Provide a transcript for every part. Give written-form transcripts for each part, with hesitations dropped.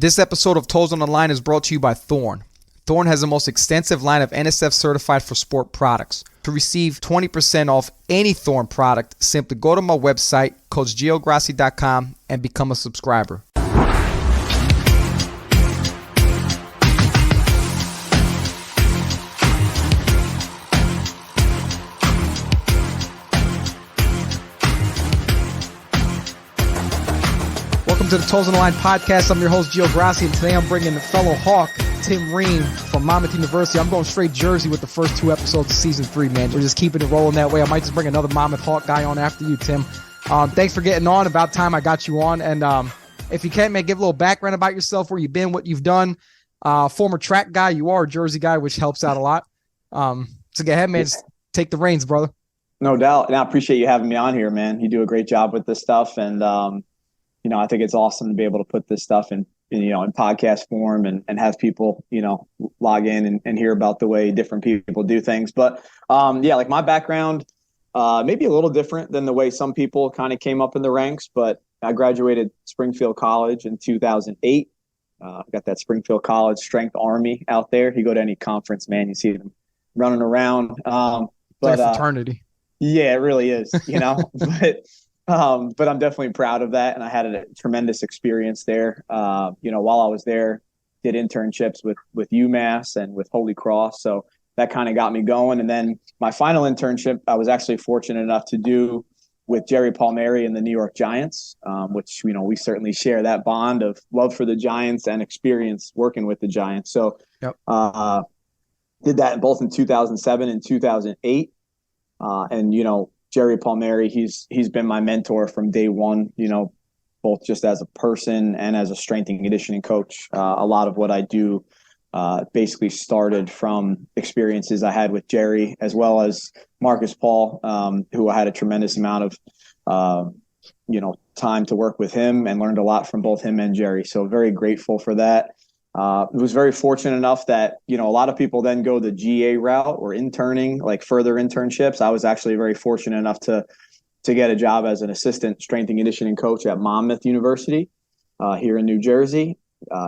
This episode of Toes on the Line is brought to you by Thorne. Thorne has the most extensive line of NSF certified for sport products. To receive 20% off any Thorne product, simply go to my website, CoachGioGrassi.com, and become a subscriber. Welcome to the Toes on the Line podcast. I'm your host, Gio Grassi, and today I'm bringing fellow Hawk, Tim Rehm from Monmouth University. I'm going straight Jersey with the first two episodes of season 3, man. We're just keeping it rolling that way. I might just bring another Monmouth Hawk guy on after you, Tim. Thanks for getting on. About time I got you on. And if you can, man, give a little background about yourself, where you've been, what you've done. Former track guy, you are a Jersey guy, which helps out a lot. So go ahead, man. Just take the reins, brother. No doubt. And I appreciate you having me on here, man. You do a great job with this stuff. And, I think it's awesome to be able to put this stuff in podcast form and have people, log in and hear about the way different people do things. But like my background, maybe a little different than the way some people kind of came up in the ranks, but I graduated Springfield College in 2008. Got that Springfield College Strength Army out there. You go to any conference, man, you see them running around. But like a fraternity. Yeah, it really is, but I'm definitely proud of that. And I had a tremendous experience there. While I was there, did internships with UMass and with Holy Cross. So that kind of got me going. And then my final internship, I was actually fortunate enough to do with Jerry Palmieri and the New York Giants, which, we certainly share that bond of love for the Giants and experience working with the Giants. So yep. Did that both in 2007 and 2008. Jerry Palmieri, he's been my mentor from day one, both just as a person and as a strength and conditioning coach. A lot of what I do basically started from experiences I had with Jerry, as well as Marcus Paul, who I had a tremendous amount of, time to work with him and learned a lot from both him and Jerry. So very grateful for that. Was very fortunate enough that, a lot of people then go the GA route or interning, like further internships. I was actually very fortunate enough to get a job as an assistant strength and conditioning coach at Monmouth University here in New Jersey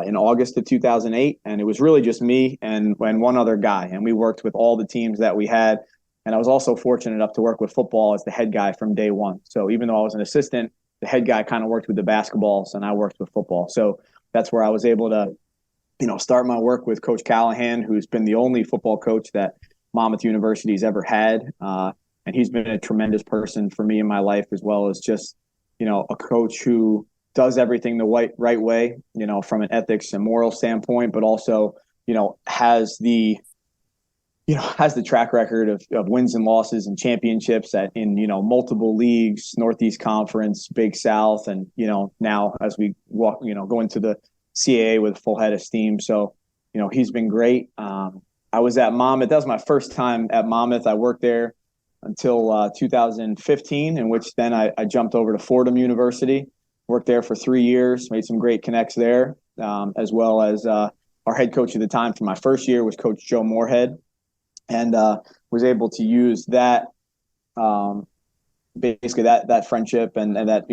in August of 2008. And it was really just me and one other guy. And we worked with all the teams that we had. And I was also fortunate enough to work with football as the head guy from day one. So even though I was an assistant, the head guy kind of worked with the basketballs and I worked with football. So that's where I was able to start my work with Coach Callahan, who's been the only football coach that Monmouth University's ever had. And he's been a tremendous person for me in my life, as well as just, a coach who does everything the right way, from an ethics and moral standpoint, but also, has the track record of wins and losses and championships in multiple leagues, Northeast Conference, Big South, and, now as we walk, go into the CAA with a full head of steam. So, he's been great. I was at Monmouth. That was my first time at Monmouth. I worked there until 2015, in which then I jumped over to Fordham University, worked there for 3 years, made some great connects there, as well as our head coach at the time for my first year was Coach Joe Moorhead, and was able to use that, basically that friendship and that,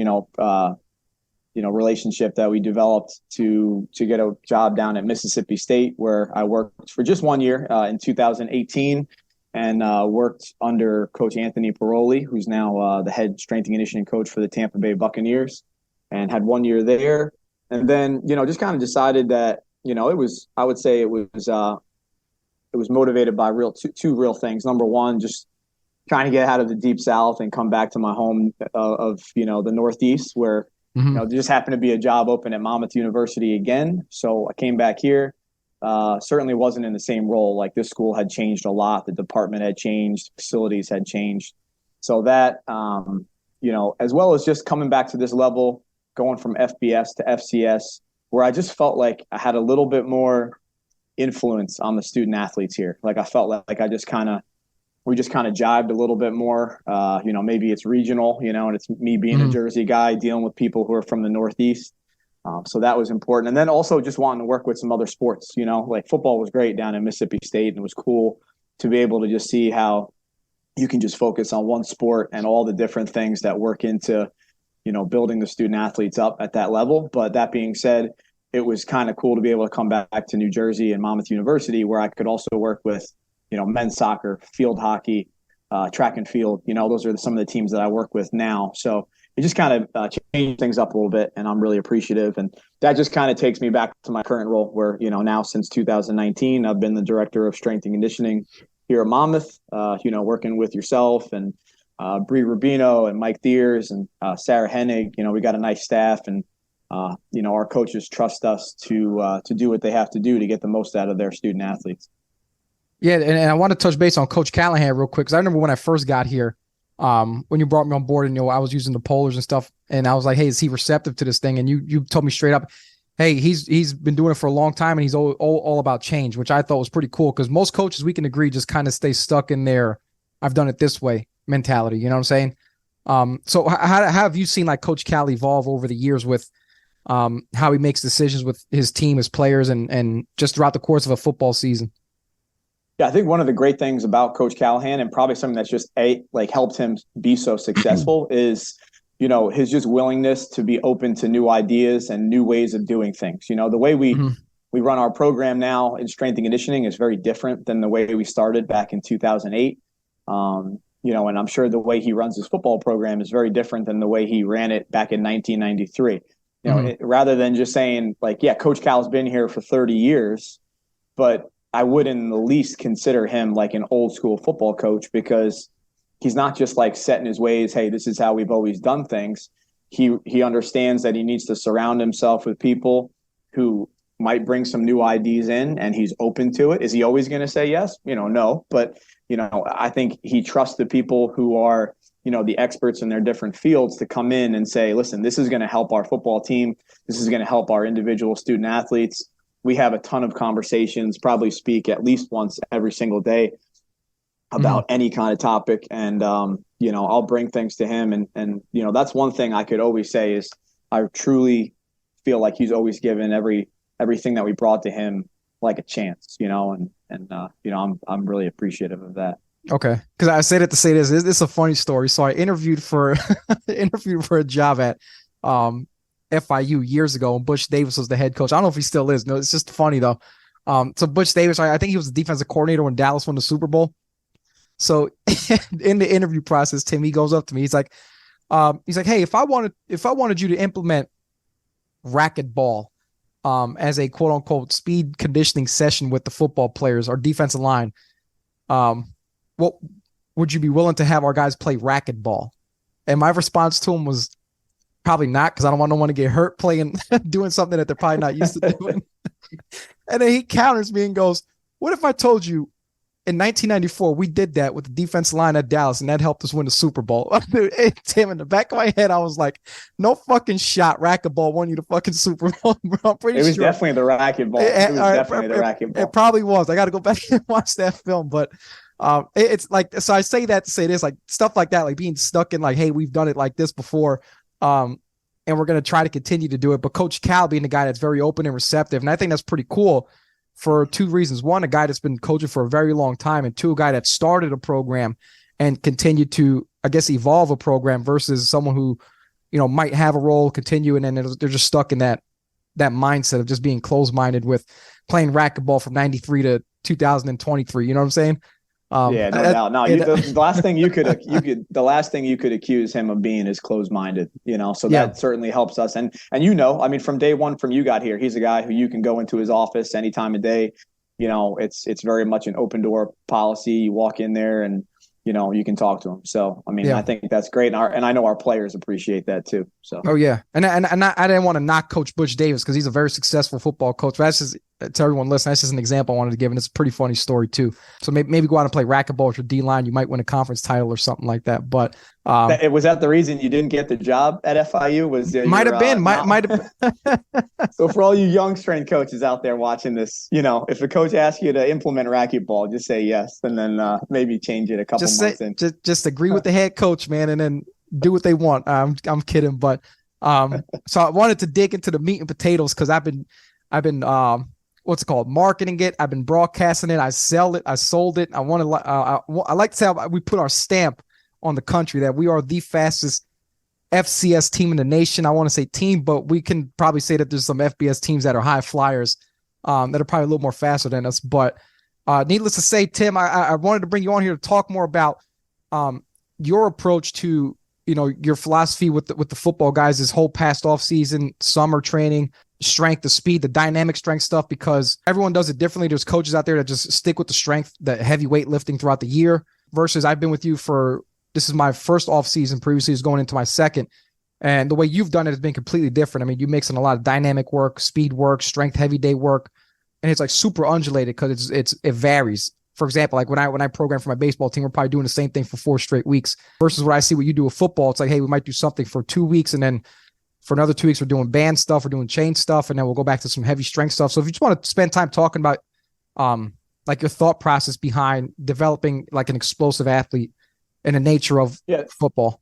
relationship that we developed to get a job down at Mississippi State, where I worked for just 1 year in 2018 and worked under Coach Anthony Paroli, who's now the head strength and conditioning coach for the Tampa Bay Buccaneers, and had 1 year there. And then, just kind of decided that, I would say it was motivated by two real things. Number one, just trying to get out of the Deep South and come back to my home of the Northeast, where there just happened to be a job open at Monmouth University again. So I came back here. Certainly wasn't in the same role. Like, this school had changed a lot. The department had changed. Facilities had changed. So that, as well as just coming back to this level, going from FBS to FCS, where I just felt like I had a little bit more influence on the student athletes here. Like, I felt like we just kind of jibed a little bit more. Maybe it's regional, and it's me being a Jersey guy dealing with people who are from the Northeast. So that was important. And then also just wanting to work with some other sports, like football was great down in Mississippi State, and it was cool to be able to just see how you can just focus on one sport and all the different things that work into, building the student athletes up at that level. But that being said, it was kind of cool to be able to come back to New Jersey and Monmouth University, where I could also work with, men's soccer, field hockey, track and field. Those are some of the teams that I work with now. So it just kind of changed things up a little bit, and I'm really appreciative. And that just kind of takes me back to my current role where, now since 2019, I've been the director of strength and conditioning here at Monmouth, working with yourself and Bree Rubino and Mike Deers and Sarah Hennig. We got a nice staff, and our coaches trust us to do what they have to do to get the most out of their student athletes. Yeah, and I want to touch base on Coach Callahan real quick, because I remember when I first got here, when you brought me on board, and I was using the polars and stuff, and I was like, hey, is he receptive to this thing? And you told me straight up, hey, he's been doing it for a long time, and he's all about change, which I thought was pretty cool, because most coaches, we can agree, just kind of stay stuck in their I've done it this way mentality. You know what I'm saying? So how have you seen like Coach Cal evolve over the years with how he makes decisions with his team, his players, and just throughout the course of a football season? Yeah, I think one of the great things about Coach Callahan, and probably something that's just helped him be so successful, is his just willingness to be open to new ideas and new ways of doing things. The way we run our program now in strength and conditioning is very different than the way we started back in 2008. And I'm sure the way he runs his football program is very different than the way he ran it back in 1993. Rather than just saying Coach Cal's been here for 30 years, but I wouldn't in the least consider him like an old school football coach, because he's not just like set in his ways. Hey, this is how we've always done things. He understands that he needs to surround himself with people who might bring some new ideas in, and he's open to it. Is he always going to say yes? No, but I think he trusts the people who are, the experts in their different fields to come in and say, listen, this is going to help our football team. This is going to help our individual student athletes. We have a ton of conversations, probably speak at least once every single day about any kind of topic. And, I'll bring things to him. And that's one thing I could always say is I truly feel like he's always given everything that we brought to him like a chance, I'm really appreciative of that. Okay. Cause I say that to say this is a funny story. So I interviewed for a job at, FIU years ago, and Butch Davis was the head coach. I don't know if he still is. No, it's just funny though. So Butch Davis, I think he was the defensive coordinator when Dallas won the Super Bowl. So in the interview process, Tim, he goes up to me. He's like, hey, if I wanted you to implement racquetball as a quote unquote speed conditioning session with the football players or defensive line, what would you be willing to have our guys play racquetball? And my response to him was, probably not, because I don't want no one to get hurt playing, doing something that they're probably not used to doing. And then he counters me and goes, what if I told you in 1994, we did that with the defensive line at Dallas, and that helped us win the Super Bowl? Tim, in the back of my head, I was like, no fucking shot. Racquetball won you the fucking Super Bowl, bro. I'm pretty sure. It was definitely the racquetball. It probably was. I got to go back and watch that film. But it's like, so I say that to say this, like stuff like that, like being stuck in like, hey, we've done it like this before. And we're going to try to continue to do it. But Coach Cal being the guy that's very open and receptive. And I think that's pretty cool for two reasons. One, a guy that's been coaching for a very long time, and two, a guy that started a program and continued to, I guess, evolve a program versus someone who, might have a role, continue, and then they're just stuck in that mindset of just being closed-minded with playing racquetball from 93 to 2023. You know what I'm saying? Yeah, no doubt. No, the last thing you could accuse him of being is closed-minded. So that certainly helps us. And from day one, from you got here, he's a guy who you can go into his office any time of day. It's very much an open door policy. You walk in there and you can talk to him. So I think that's great, and I know our players appreciate that too. So yeah, and I didn't want to knock Coach Butch Davis because he's a very successful football coach. But that's just, to everyone listening, that's just an example I wanted to give, and it's a pretty funny story too. So maybe go out and play racquetball with your D line. You might win a conference title or something like that. But was that the reason you didn't get the job at FIU? Might have been. So for all you young strength coaches out there watching this, if a coach asks you to implement racquetball, just say yes, and then maybe change it a couple months in. Just agree with the head coach, man, and then do what they want. I'm kidding, but so I wanted to dig into the meat and potatoes because I've been what's it called, marketing it. I've been broadcasting it. I sell it. I sold it. I want to. I like to say we put our stamp on the country that we are the fastest FCS team in the nation. I want to say team, but we can probably say that there's some FBS teams that are high flyers that are probably a little more faster than us. But needless to say, Tim, I wanted to bring you on here to talk more about your approach to, your philosophy with the football guys, this whole past off season, summer training, strength, the speed, the dynamic strength stuff, because everyone does it differently. There's coaches out there that just stick with the strength, the heavy weight lifting throughout the year, versus I've been with you this is my first off season. Previously is going into my second. And the way you've done it has been completely different. I mean, you mix in a lot of dynamic work, speed work, strength, heavy day work, and it's like super undulated because it varies. For example, like when I program for my baseball team, we're probably doing the same thing for 4 straight weeks versus what I see what you do with football. It's like, hey, we might do something for 2 weeks, and then for another 2 weeks, we're doing band stuff, we're doing chain stuff, and then we'll go back to some heavy strength stuff. So if you just want to spend time talking about like your thought process behind developing like an explosive athlete and the nature of football.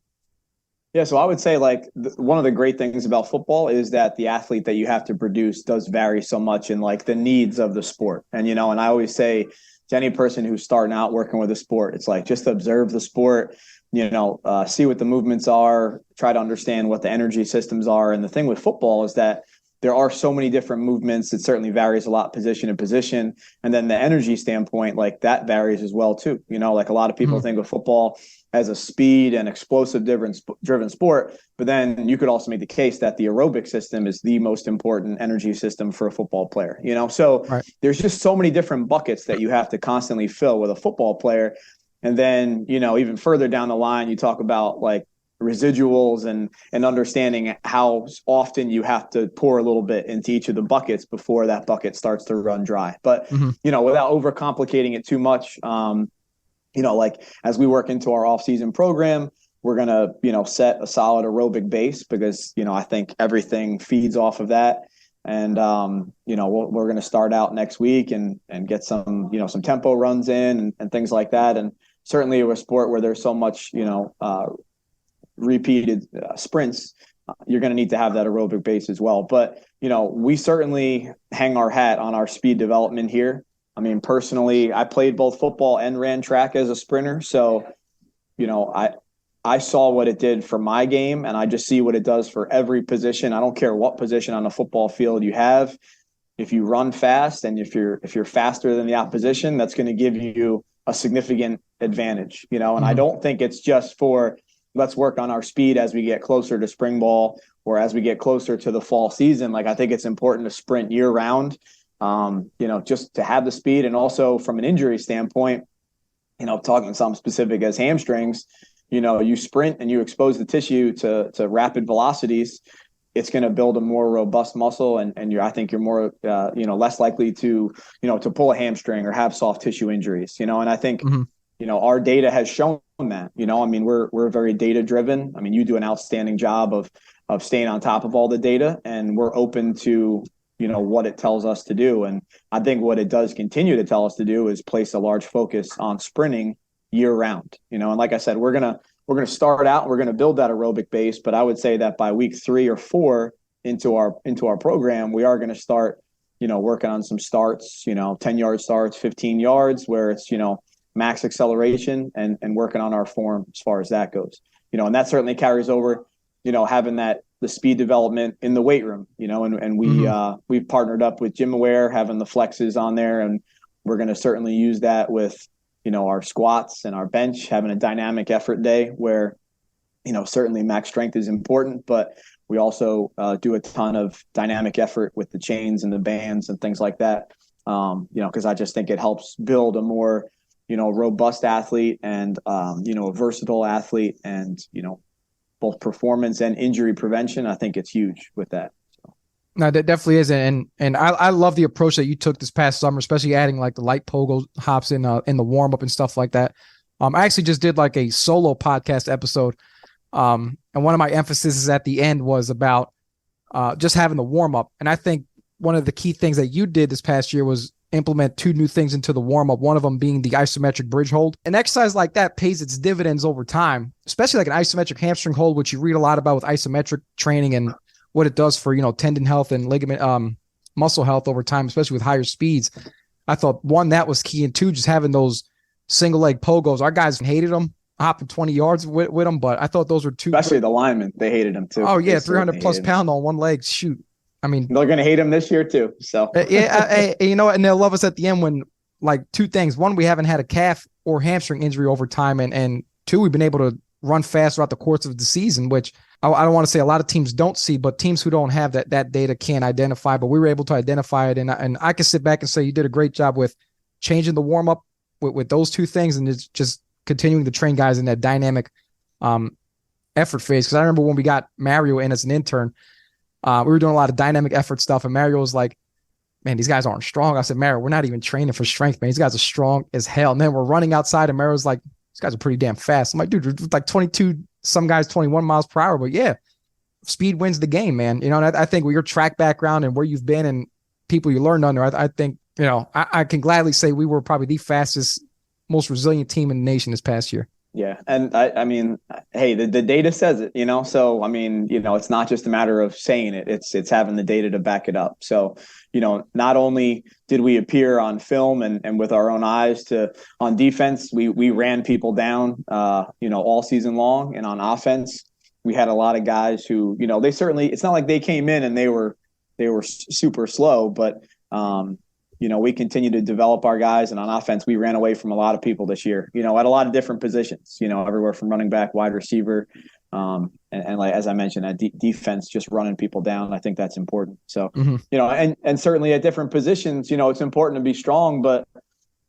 Yeah, so I would say like one of the great things about football is that the athlete that you have to produce does vary so much in like the needs of the sport. And, and I always say to any person who's starting out working with a sport, it's like just observe the sport, see what the movements are, try to understand what the energy systems are. And the thing with football is that there are so many different movements. It certainly varies a lot position to position. And then the energy standpoint, like that varies as well too. Like a lot of people think of football as a speed and explosive driven sport, but then you could also make the case that the aerobic system is the most important energy system for a football player, So right. There's just so many different buckets that you have to constantly fill with a football player. And then, even further down the line, you talk about like residuals and understanding how often you have to pour a little bit into each of the buckets before that bucket starts to run dry. But, without overcomplicating it too much, like as we work into our off-season program, we're going to, set a solid aerobic base because, I think everything feeds off of that. And, we're going to start out next week and get some, some tempo runs in and things like that. And certainly with a sport where there's so much, repeated sprints, you're going to need to have that aerobic base as well. But, we certainly hang our hat on our speed development here. I mean, personally, I played both football and ran track as a sprinter. So, I saw what it did for my game, and I just see what it does for every position. I don't care what position on the football field you have. If you run fast and if you're faster than the opposition, that's going to give you a significant advantage, and I don't think it's just for let's work on our speed as we get closer to spring ball or as we get closer to the fall season. Like, I think it's important to sprint year round, just to have the speed. And also from an injury standpoint, talking something specific as hamstrings, you sprint and you expose the tissue to rapid velocities, it's going to build a more robust muscle. And I think you're more, less likely to pull a hamstring or have soft tissue injuries, and I think, our data has shown that, we're very data driven. I mean, you do an outstanding job of staying on top of all the data, and we're open to, what it tells us to do. And I think what it does continue to tell us to do is place a large focus on sprinting year round, and like I said, we're going to start out, we're going to build that aerobic base, but I would say that by week 3 or 4 into our program, we are going to start, working on some starts, 10-yard starts, 15 yards, where it's, max acceleration and working on our form as far as that goes, and that certainly carries over, having the speed development in the weight room, and we've partnered up with Gym Aware, having the flexes on there, and we're going to certainly use that with, our squats and our bench, having a dynamic effort day where, certainly max strength is important, but we also do a ton of dynamic effort with the chains and the bands and things like that, because I just think it helps build a more, robust athlete and, a versatile athlete and, both performance and injury prevention. I think it's huge with that. No, that definitely is. And I love the approach that you took this past summer, especially adding like the light pogo hops in the warm up and stuff like that. I actually just did like a solo podcast episode. And one of my emphases at the end was about just having the warm up. And I think one of the key things that you did this past year was implement 2 new things into the warm up. One of them being the isometric bridge hold. An exercise like that pays its dividends over time, especially like an isometric hamstring hold, which you read a lot about with isometric training and what it does for, tendon health and ligament, muscle health over time, especially with higher speeds. I thought 1, that was key. And 2, just having those single leg pogos. Our guys hated them. hopping 20 yards with him, but I thought those were two. Especially the linemen. They hated him too. Oh, yeah, They 300 certainly plus hated him. pound on one leg. Shoot. I mean, They're going to hate him this year too. So yeah, you know what? And they'll love us at the end when, like, two things. One, we haven't had a calf or hamstring injury over time. And two, we've been able to run fast throughout the course of the season, which I don't want to say a lot of teams don't see, but teams who don't have that data can't identify. But we were able to identify it. And I can sit back and say you did a great job with changing the warm up with those two things, and it's just continuing to train guys in that dynamic effort phase. Because I remember when we got Mario in as an intern, we were doing a lot of dynamic effort stuff, and Mario was like, man, these guys aren't strong. I said, Mario, we're not even training for strength, man. These guys are strong as hell. And then we're running outside, and Mario's like, these guys are pretty damn fast. I'm like, dude, we're like 22, some guys 21 miles per hour. But yeah, speed wins the game, man. You know, and I think with your track background and where you've been and people you learned under, I think, you know, I can gladly say we were probably the fastest, most resilient team in the nation this past year. yeah, and I mean, hey, the data says it, you know. So I mean, you know, it's not just a matter of saying it; it's having the data to back it up. So, you know, not only did we appear on film and with our own eyes on defense, we ran people down, you know, all season long, and on offense, we had a lot of guys who, you know, they certainly. It's not like they came in and they were super slow, but you know, we continue to develop our guys, and on offense, we ran away from a lot of people this year, you know, at a lot of different positions, you know, everywhere from running back, wide receiver. And like, as I mentioned, that defense, just running people down. I think that's important. So, you know, and certainly at different positions, you know, it's important to be strong, but,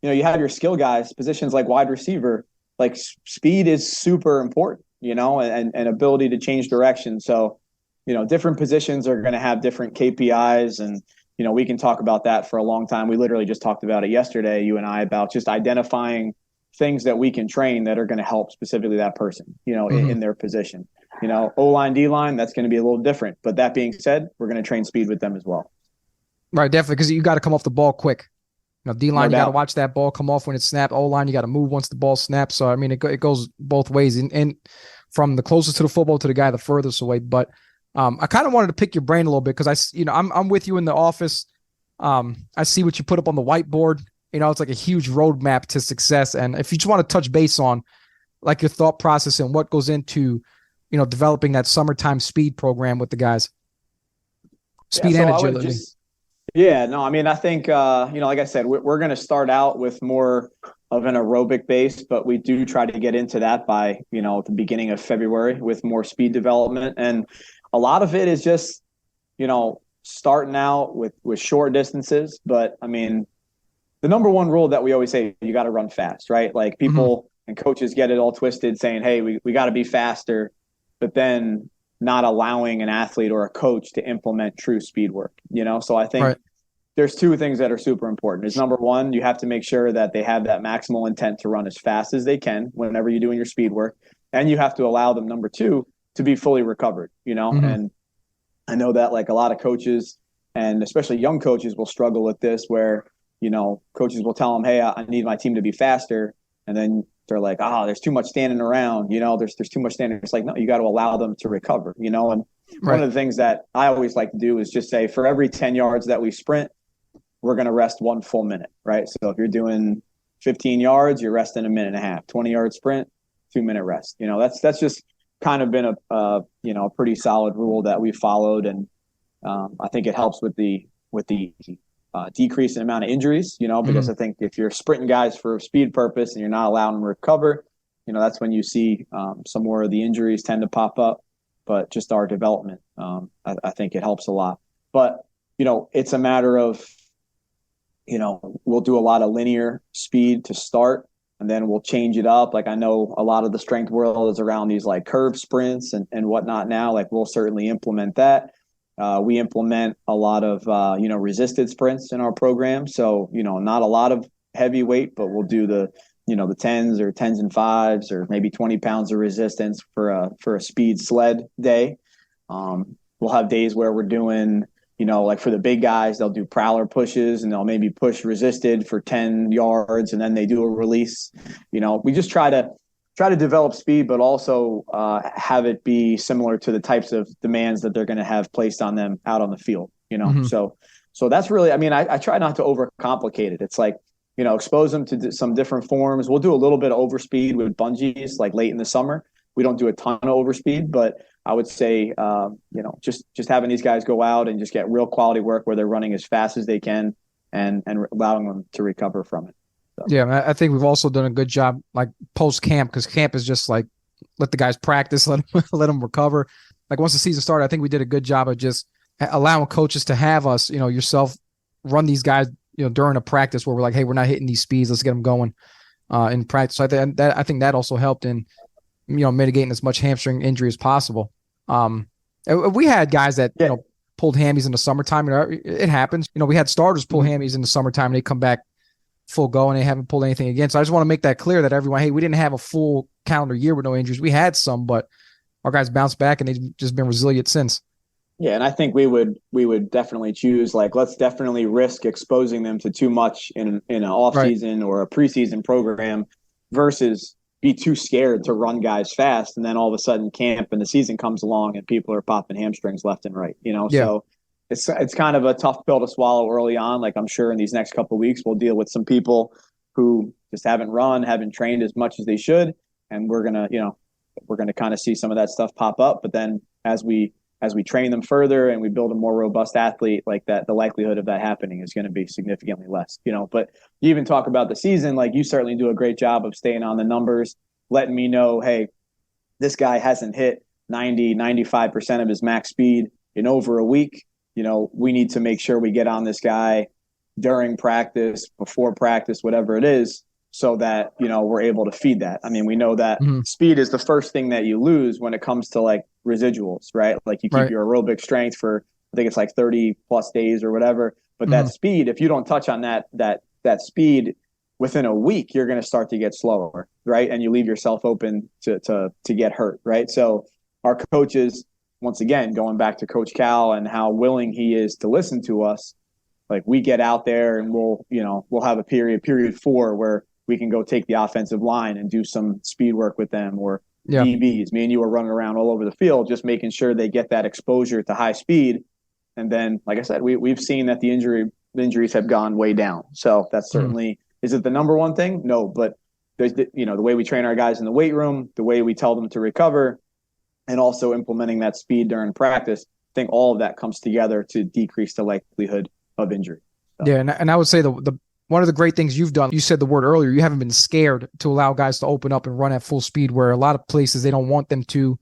you know, you have your skill guys, positions like wide receiver, like speed is super important, you know, and ability to change direction. So, you know, different positions are going to have different KPIs, and, you know, we can talk about that for a long time. We literally just talked about it yesterday, you and I, about just identifying things that we can train that are going to help specifically that person, you know, in their position. You know, O-line, D-line, that's going to be a little different. But that being said, we're going to train speed with them as well. Right, definitely, because you got to come off the ball quick. You know, D-line, you got to watch that ball come off when it's snapped. O-line, you got to move once the ball snaps. So, I mean, it goes both ways, and from the closest to the football to the guy the furthest away. But I kind of wanted to pick your brain a little bit because I'm with you in the office. I see what you put up on the whiteboard. You know, it's like a huge roadmap to success. And if you just want to touch base on like your thought process and what goes into, you know, developing that summertime speed program with the guys, speed and agility. I mean, I think, you know, like I said, we're going to start out with more of an aerobic base, but we do try to get into that by, you know, the beginning of February with more speed development. And a lot of it is just, you know, starting out with short distances. But I mean, the number one rule that we always say, you got to run fast, right? Like people and coaches get it all twisted saying, hey, we got to be faster, but then not allowing an athlete or a coach to implement true speed work, you know? So I think there's two things that are super important. Is number one, you have to make sure that they have that maximal intent to run as fast as they can whenever you're doing your speed work. And you have to allow them, number two, to be fully recovered, you know? And I know that like a lot of coaches and especially young coaches will struggle with this where, you know, coaches will tell them, hey, I need my team to be faster. And then they're like, there's too much standing around, you know, there's too much standing. It's like, no, you got to allow them to recover, you know? And one of the things that I always like to do is just say for every 10 yards that we sprint, we're going to rest 1 full minute, right? So if you're doing 15 yards, you're resting a minute and a half, 20-yard sprint, 2-minute rest. You know, that's just kind of been a you know, a pretty solid rule that we followed. And I think it helps with the decrease in amount of injuries, you know, because I think if you're sprinting guys for speed purpose and you're not allowing them to recover, you know, that's when you see some more of the injuries tend to pop up. But just our development, I think it helps a lot. But, you know, it's a matter of, you know, we'll do a lot of linear speed to start, and then we'll change it up. Like I know a lot of the strength world is around these like curve sprints and whatnot now. Like we'll certainly implement that. We implement a lot of, you know, resisted sprints in our program. So, you know, not a lot of heavy weight, but we'll do the, you know, the 10s or 10s and 5s or maybe 20 pounds of resistance for a speed sled day. We'll have days where we're doing, you know, like for the big guys, they'll do prowler pushes and they'll maybe push resisted for 10 yards and then they do a release. You know, we just try to develop speed, but also have it be similar to the types of demands that they're going to have placed on them out on the field, you know? So that's really, I mean, I try not to overcomplicate it. It's like, expose them to some different forms. We'll do a little bit of overspeed with bungees, like late in the summer. We don't do a ton of overspeed, but I would say, just having these guys go out and just get real quality work where they're running as fast as they can and allowing them to recover from it. So. Yeah, I think we've also done a good job, like post camp, because camp is just like let the guys practice, let them recover. Like once the season started, I think we did a good job of just allowing coaches to have us, yourself, run these guys, during a practice where we're like, hey, we're not hitting these speeds, let's get them going in practice. So I think that also helped in mitigating as much hamstring injury as possible. We had guys that pulled hammies in the summertime. It happens. We had starters pull hammies in the summertime and they come back full go and they haven't pulled anything again. So I just want to make that clear that everyone, hey, we didn't have a full calendar year with no injuries. We had some, but our guys bounced back and they've just been resilient since. Yeah, and I think we would definitely choose, like, let's definitely risk exposing them to too much in an off season or a preseason program versus be too scared to run guys fast, and then all of a sudden camp and the season comes along and people are popping hamstrings left and right. So it's kind of a tough pill to swallow early on. Like, I'm sure in these next couple of weeks we'll deal with some people who just haven't trained as much as they should, and we're gonna kind of see some of that stuff pop up. But then as we train them further and we build a more robust athlete like that, the likelihood of that happening is going to be significantly less, But you even talk about the season, like you certainly do a great job of staying on the numbers, letting me know, hey, this guy hasn't hit 95% of his max speed in over a week. We need to make sure we get on this guy during practice, before practice, whatever it is, so that, we're able to feed that. I mean, we know that speed is the first thing that you lose when it comes to like residuals, right? Like you keep your aerobic strength for, I think it's like 30 plus days or whatever. But that speed, if you don't touch on that speed within a week, you're going to start to get slower, right? And you leave yourself open to get hurt, right? So our coaches, once again, going back to Coach Cal and how willing he is to listen to us, like we get out there and we'll have a period 4 where we can go take the offensive line and do some speed work with them, or DBs. Me and you are running around all over the field, just making sure they get that exposure to high speed. And then, like I said, we've seen that the injuries have gone way down. So that's certainly, is it the number one thing? No, but there's the way we train our guys in the weight room, the way we tell them to recover, and also implementing that speed during practice. I think all of that comes together to decrease the likelihood of injury. So. Yeah, and I would say the one of the great things you've done, you said the word earlier, you haven't been scared to allow guys to open up and run at full speed, where a lot of places they don't want them to,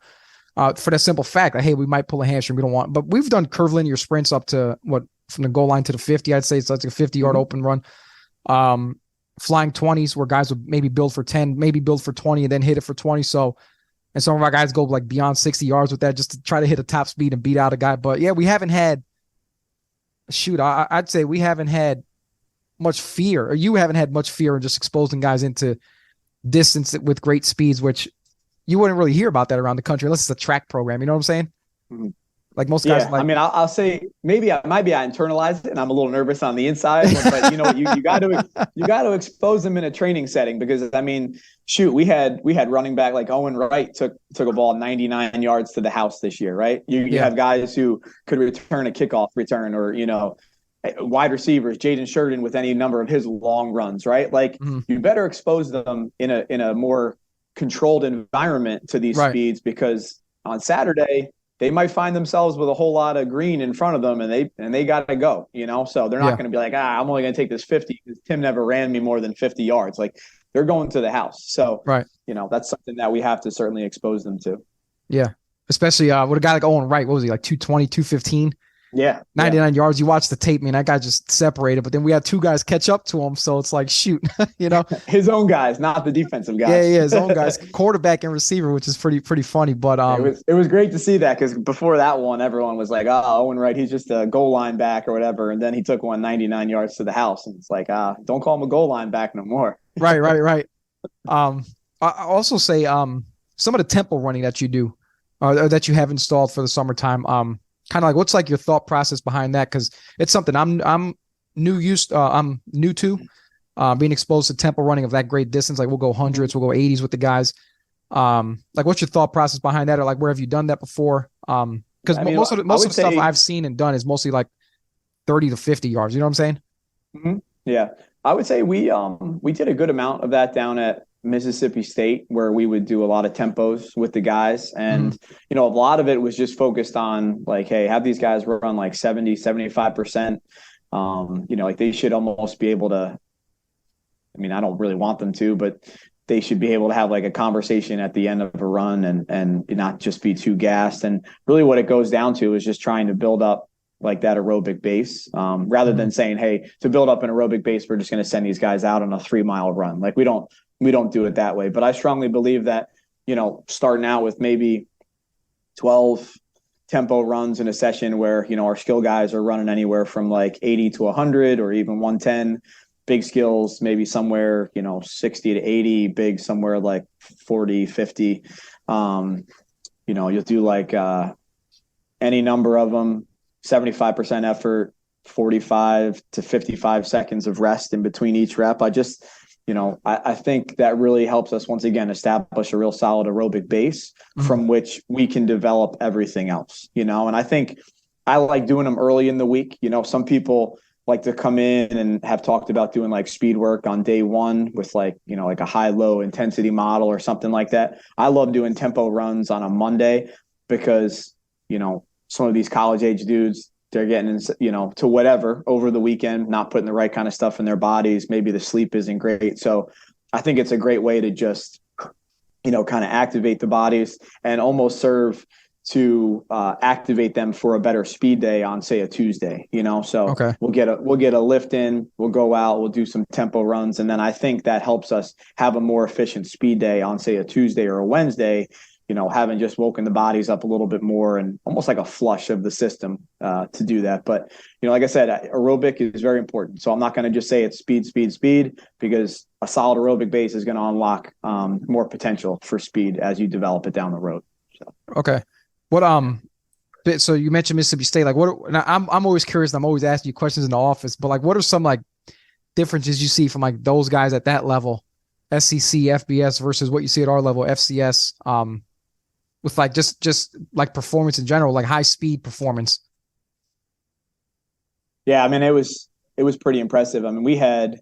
for the simple fact that, hey, we might pull a hamstring, we don't want. But we've done curvilinear linear sprints up to from the goal line to the 50. I'd say it's like a 50-yard open run. Flying 20s where guys would maybe build for 10, maybe build for 20 and then hit it for 20. So, and some of our guys go like beyond 60 yards with that just to try to hit a top speed and beat out a guy. But yeah, we haven't had, I'd say we haven't had much fear, or you haven't had much fear in just exposing guys into distance with great speeds, which you wouldn't really hear about that around the country unless it's a track program. You know what I'm saying? Mm-hmm. Like most guys. Yeah, I mean, I'll say maybe I internalized it and I'm a little nervous on the inside, but you got to expose them in a training setting, because I mean, shoot, we had running back like Owen Wright took a ball 99 yards to the house this year, right? You have guys who could return a kickoff return, or wide receivers, Jaden Sheridan with any number of his long runs, right? Like you better expose them in a more controlled environment to these speeds, because on Saturday they might find themselves with a whole lot of green in front of them, and they got to go, so they're not going to be like, I'm only going to take this 50 because Tim never ran me more than 50 yards. Like they're going to the house. So, that's something that we have to certainly expose them to. Yeah. Especially with a guy like Owen Wright, what was he, like 220, 215? Yeah. 99 yards. You watch the tape, man, that guy just separated, but then we had two guys catch up to him. So it's like, shoot, his own guys, not the defensive guys. Yeah. His own guys, quarterback and receiver, which is pretty funny. But it was great to see that, because before that one, everyone was like, Owen Wright, he's just a goal line back or whatever. And then he took 99 yards to the house. And it's like, don't call him a goal line back no more. Right. I also say some of the tempo running that you do, or that you have installed for the summertime, kind of like, what's like your thought process behind that? Because it's something I'm new to, being exposed to tempo running of that great distance. Like we'll go hundreds, we'll go 80s with the guys. Like what's your thought process behind that? Or like, where have you done that before? Because most of the stuff I've seen and done is mostly like 30 to 50 yards. You know what I'm saying? Mm-hmm. Yeah. I would say we did a good amount of that down at Mississippi State, where we would do a lot of tempos with the guys. Mm-hmm. And, a lot of it was just focused on like, hey, have these guys run like 70, 75%. Like they should almost be able to, I mean, I don't really want them to, but they should be able to have like a conversation at the end of a run and not just be too gassed. And really what it goes down to is just trying to build up like that aerobic base, rather than saying, hey, to build up an aerobic base, we're just going to send these guys out on a 3 mile run. Like we don't do it that way. But I strongly believe that, starting out with maybe 12 tempo runs in a session where, our skill guys are running anywhere from like 80 to 100 or even 110. Big skills, maybe somewhere, 60 to 80, big somewhere like 40, 50. You'll do like any number of them, 75% effort, 45 to 55 seconds of rest in between each rep. I think that really helps us once again establish a real solid aerobic base from which we can develop everything else, and I think I like doing them early in the week. Some people like to come in and have talked about doing like speed work on day one with like a high-low intensity model or something like that. I love doing tempo runs on a Monday because, some of these college age dudes, they're getting, to whatever over the weekend, not putting the right kind of stuff in their bodies. Maybe the sleep isn't great. So I think it's a great way to just, kind of activate the bodies and almost serve to activate them for a better speed day on, say, a Tuesday. So Okay. we'll get a lift in, we'll go out, we'll do some tempo runs, and then I think that helps us have a more efficient speed day on, say, a Tuesday or a Wednesday. Having just woken the bodies up a little bit more and almost like a flush of the system to do that. But, like I said, aerobic is very important. So I'm not going to just say it's speed, speed, speed, because a solid aerobic base is going to unlock more potential for speed as you develop it down the road. So. Okay. What, so you mentioned Mississippi State, like what, now I'm always curious and I'm always asking you questions in the office, but like, what are some like differences you see from like those guys at that level, SEC, FBS versus what you see at our level, FCS, with like just like performance in general, like high speed performance? Yeah, I mean, it was pretty impressive. I mean, we had,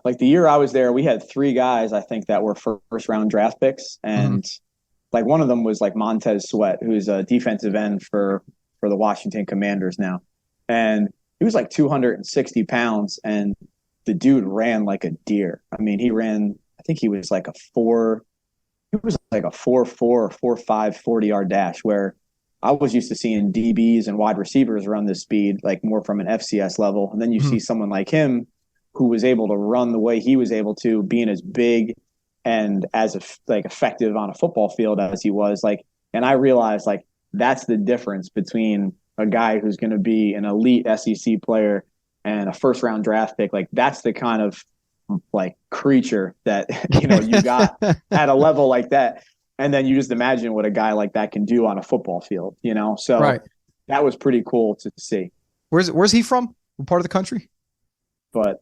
like, the year I was there, we had 3 guys, I think, that were first round draft picks. And like one of them was like Montez Sweat, who's a defensive end for the Washington Commanders now. And he was like 260 pounds and the dude ran like a deer. I mean, I think he was like a 4.4 or 4.5 40-yard dash, where I was used to seeing DBs and wide receivers run this speed, like more from an FCS level. And then you see someone like him who was able to run the way he was able to, being as big and as effective on a football field as he was. Like, and I realized like that's the difference between a guy who's going to be an elite SEC player and a first round draft pick. Like that's the kind of like creature that you got at a level like that, and then you just imagine what a guy like that can do on a football field. So Right. That was pretty cool to see. Where's he from? What part of the country? But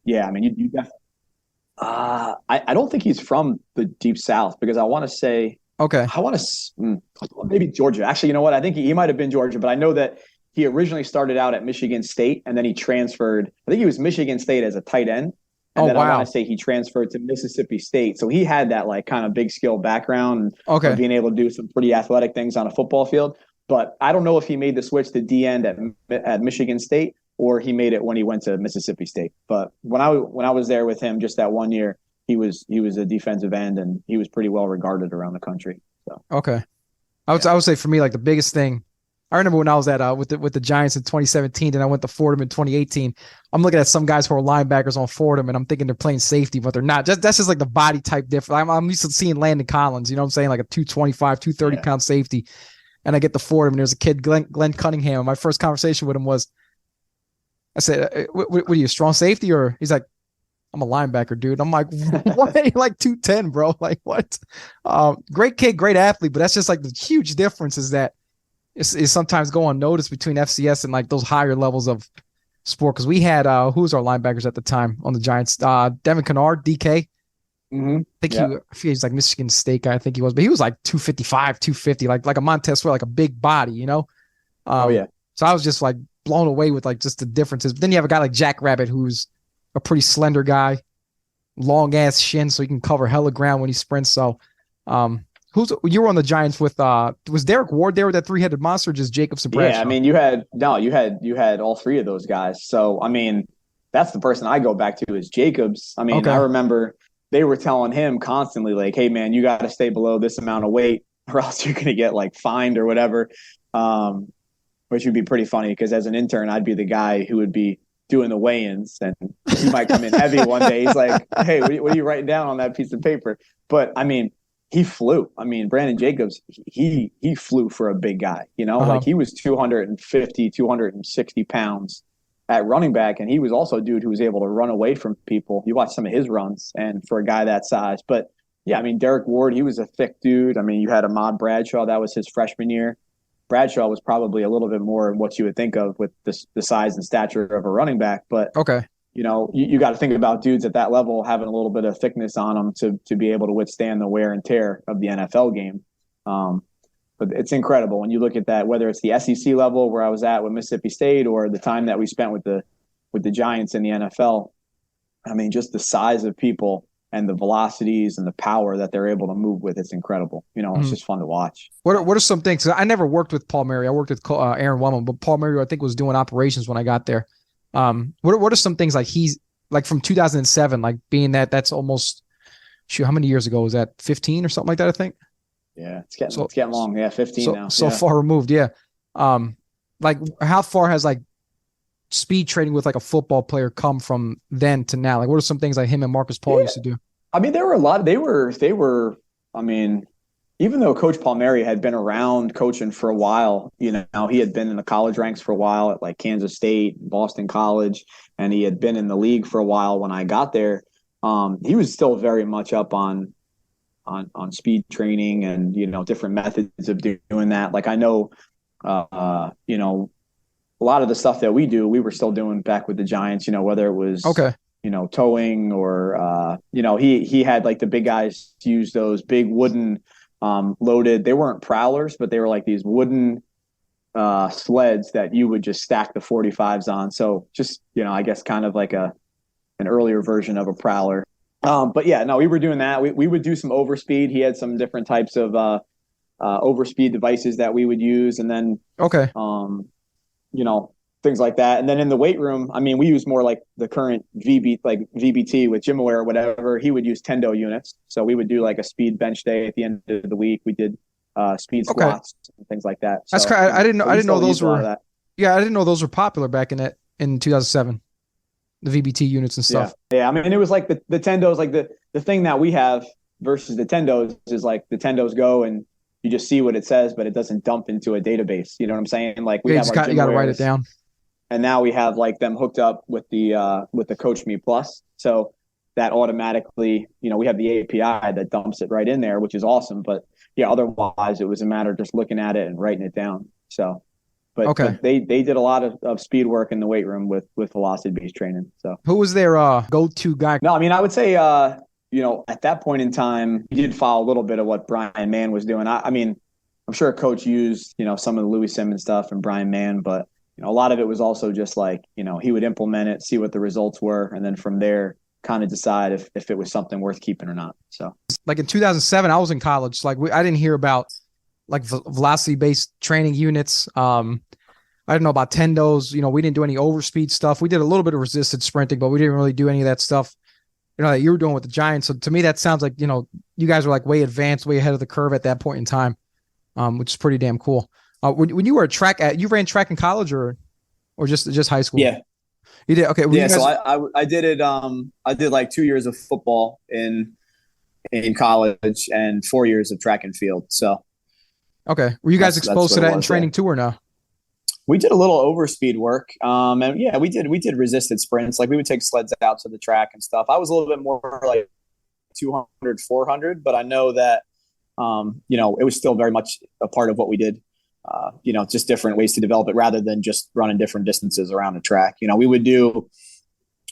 yeah, I mean, you definitely. I don't think he's from the deep South, because I want to say, Okay. maybe Georgia. Actually, you know what? I think he might have been Georgia, but I know that he originally started out at Michigan State and then he transferred. I think he was Michigan State as a tight end. And then I want to say he transferred to Mississippi State. So he had that like kind of big skill background of being able to do some pretty athletic things on a football field. But I don't know if he made the switch to D end at Michigan State or he made it when he went to Mississippi State. But when I was there with him just that one year, he was a defensive end and he was pretty well regarded around the country. So Okay. I would say for me, like the biggest thing, I remember when I was at with the Giants in 2017, and I went to Fordham in 2018. I'm looking at some guys who are linebackers on Fordham, and I'm thinking they're playing safety, but they're not. That's just like the body type difference. I'm used to seeing Landon Collins, you know what I'm saying, like a 225, 230 pound safety. And I get to Fordham, and there's a kid, Glenn Cunningham. And my first conversation with him was, I said, "What are you, a strong safety?" Or he's like, "I'm a linebacker, dude." I'm like, "What? Like 210, bro? Like what?" Great kid, great athlete, but that's just like the huge difference is that is sometimes go unnoticed between FCS and like those higher levels of sport. Because we had who was our linebackers at the time on the Giants? Devin Kennard, DK. I think he's like Michigan State guy. I think he was, but he was like 255, 250, like a Montez Sweat, like a big body, So I was just like blown away with like just the differences. But then you have a guy like Jack Rabbit, who's a pretty slender guy, long ass shin, so he can cover hella ground when he sprints. So, you were on the Giants with was Derek Ward there with that 3-headed monster, or just Jacobs and Bradshaw? Yeah, I mean, you had all three of those guys. So I mean, that's the person I go back to is Jacobs. I mean, Okay. I remember they were telling him constantly, like, "Hey, man, you got to stay below this amount of weight, or else you're gonna get like fined or whatever." Which would be pretty funny because as an intern, I'd be the guy who would be doing the weigh-ins, and he might come in heavy one day. He's like, "Hey, what are you writing down on that piece of paper?" But I mean, he flew. I mean, Brandon Jacobs, he flew for a big guy. Like he was 250, 260 pounds at running back, and he was also a dude who was able to run away from people. You watch some of his runs, and for a guy that size, but yeah, I mean, Derek Ward, he was a thick dude. I mean, you had Ahmad Bradshaw, that was his freshman year. Bradshaw was probably a little bit more what you would think of with the size and stature of a running back. But, Okay. You got to think about dudes at that level having a little bit of thickness on them to be able to withstand the wear and tear of the NFL game. But it's incredible when you look at that, whether it's the SEC level where I was at with Mississippi State or the time that we spent with the Giants in the NFL. I mean, just the size of people and the velocities and the power that they're able to move with, it's incredible. It's just fun to watch. What are some things? I never worked with Paul Murray. I worked with Aaron Wellman, but Paul Murray, I think, was doing operations when I got there. What are some things like he's like from 2007, like being that's almost, how many years ago was that? 15 or something like that, I think. Yeah, it's getting long. Yeah, 15 now. So far removed. Yeah. Like how far has like speed training with like a football player come from then to now? Like what are some things like him and Marcus Paul used to do? I mean, there were a lot. They were. I mean, even though Coach Palmieri had been around coaching for a while, he had been in the college ranks for a while at like Kansas State, Boston College, and he had been in the league for a while when I got there. He was still very much up on speed training and different methods of doing that. Like I know, a lot of the stuff that we do, we were still doing back with the Giants. Whether it was towing or he had like the big guys use those big wooden loaded. They weren't prowlers, but they were like these wooden sleds that you would just stack the 45s on. So just I guess kind of like an earlier version of a prowler. But yeah, no, we were doing that. We would do some overspeed. He had some different types of overspeed devices that we would use, and then things like that. And then in the weight room, I mean, we use more like the current VBT with gym aware or whatever. He would use Tendo units. So we would do like a speed bench day at the end of the week. We did speed squats and things like that. So, that's kind of, I didn't know those were. Yeah, I didn't know those were popular back in 2007. The VBT units and stuff. Yeah. I mean, it was like the Tendos, like the thing that we have versus the Tendos is like the Tendos go and you just see what it says, but it doesn't dump into a database. You know what I'm saying? Like we have you got to write it down. And now we have like them hooked up with the Coach Me Plus. So that automatically, we have the API that dumps it right in there, which is awesome. But yeah, otherwise it was a matter of just looking at it and writing it down. So, but they did a lot of speed work in the weight room with velocity-based training. So who was their go-to guy? No, I mean, I would say, at that point in time, he did follow a little bit of what Brian Mann was doing. I mean, I'm sure Coach used, some of the Louis Simmons stuff and Brian Mann, but a lot of it was also just like, he would implement it, see what the results were, and then from there kind of decide if it was something worth keeping or not. So like in 2007, I was in college. So like I didn't hear about like velocity-based training units. I didn't know about Tendos. We didn't do any overspeed stuff. We did a little bit of resisted sprinting, but we didn't really do any of that stuff, that you were doing with the Giants. So to me, that sounds like, you guys were like way advanced, way ahead of the curve at that point in time, which is pretty damn cool. When you were you ran track in college or just high school? Yeah, you did. Okay. Yeah. So I did it. I did like 2 years of football in college and 4 years of track and field. So. Okay. Were you guys exposed to that in training too, or no? We did a little overspeed work. And yeah, we did resisted sprints. Like we would take sleds out to the track and stuff. I was a little bit more like 200, 400, but I know that, it was still very much a part of what we did. Just different ways to develop it rather than just running different distances around the track. We would do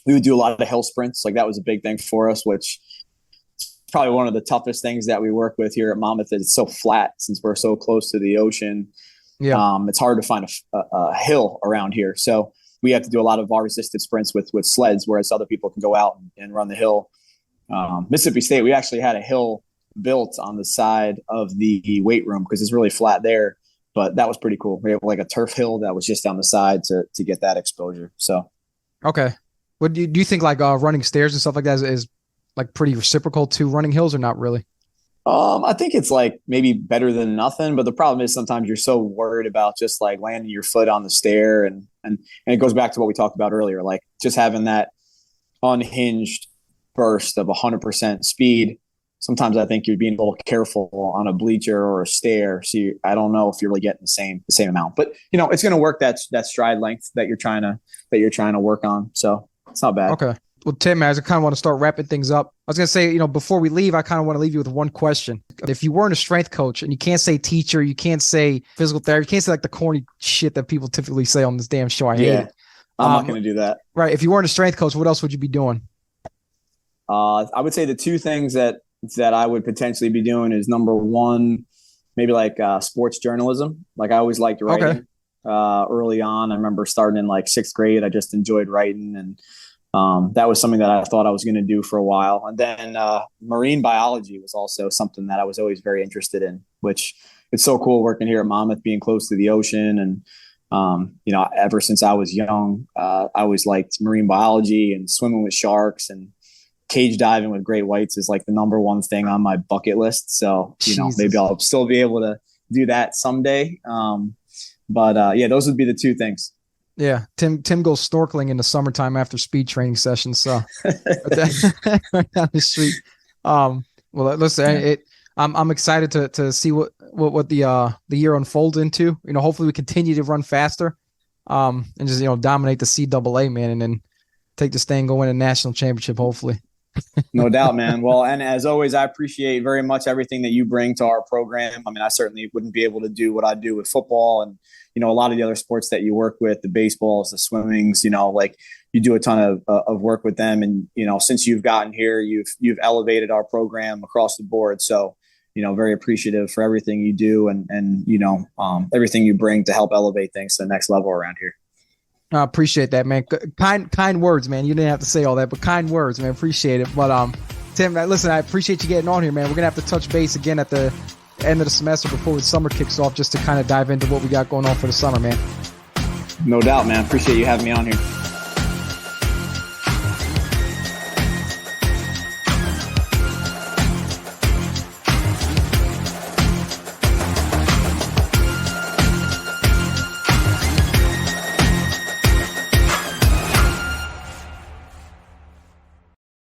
a lot of hill sprints. Like that was a big thing for us, which is probably one of the toughest things that we work with here at Monmouth. It's so flat since we're so close to the ocean. Yeah. It's hard to find a hill around here. So we have to do a lot of bar resisted sprints with sleds, whereas other people can go out and run the hill. Mississippi State, we actually had a hill built on the side of the weight room because it's really flat there. But that was pretty cool. We had like a turf hill that was just down the side to get that exposure. So, okay. What do you think like running stairs and stuff like that is like pretty reciprocal to running hills or not really? I think it's like maybe better than nothing, but the problem is sometimes you're so worried about just like landing your foot on the stair and it goes back to what we talked about earlier, like just having that unhinged burst of 100% speed. Sometimes I think you're being a little careful on a bleacher or a stair. So I don't know if you're really getting the same amount, but it's going to work that stride length that you're trying to work on. So it's not bad. Okay. Well, Tim, as I kind of want to start wrapping things up, I was going to say, before we leave, I kind of want to leave you with one question. If you weren't a strength coach and you can't say teacher, you can't say physical therapy, you can't say like the corny shit that people typically say on this damn show. I hate it. I'm not going to do that. Right. If you weren't a strength coach, what else would you be doing? I would say the two things that I would potentially be doing is number one, maybe like sports journalism. Like I always liked writing early on. I remember starting in like 6th grade. I just enjoyed writing, and that was something that I thought I was going to do for a while. And then marine biology was also something that I was always very interested in, which it's so cool working here at Monmouth, being close to the ocean. And, ever since I was young, I always liked marine biology and swimming with sharks, and cage diving with great whites is like the number one thing on my bucket list. So, maybe I'll still be able to do that someday. But those would be the two things. Yeah. Tim goes snorkeling in the summertime after speed training sessions. So right down the street. Well, listen, I'm excited to see what the year unfolds into. Hopefully we continue to run faster, and just dominate the CAA, man, and then take this thing, go win a national championship, hopefully. No doubt, man. Well, and as always, I appreciate very much everything that you bring to our program. I mean, I certainly wouldn't be able to do what I do with football and, a lot of the other sports that you work with, the baseballs, the swimmings, like you do a ton of work with them. And, since you've gotten here, you've elevated our program across the board. So, very appreciative for everything you do and everything you bring to help elevate things to the next level around here. I appreciate that, man. Kind words, man. You didn't have to say all that, but kind words, man. Appreciate it. But Tim, listen, I appreciate you getting on here, man. We're gonna have to touch base again at the end of the semester before the summer kicks off, just to kind of dive into what we got going on for the summer, man. No doubt, man. Appreciate you having me on here.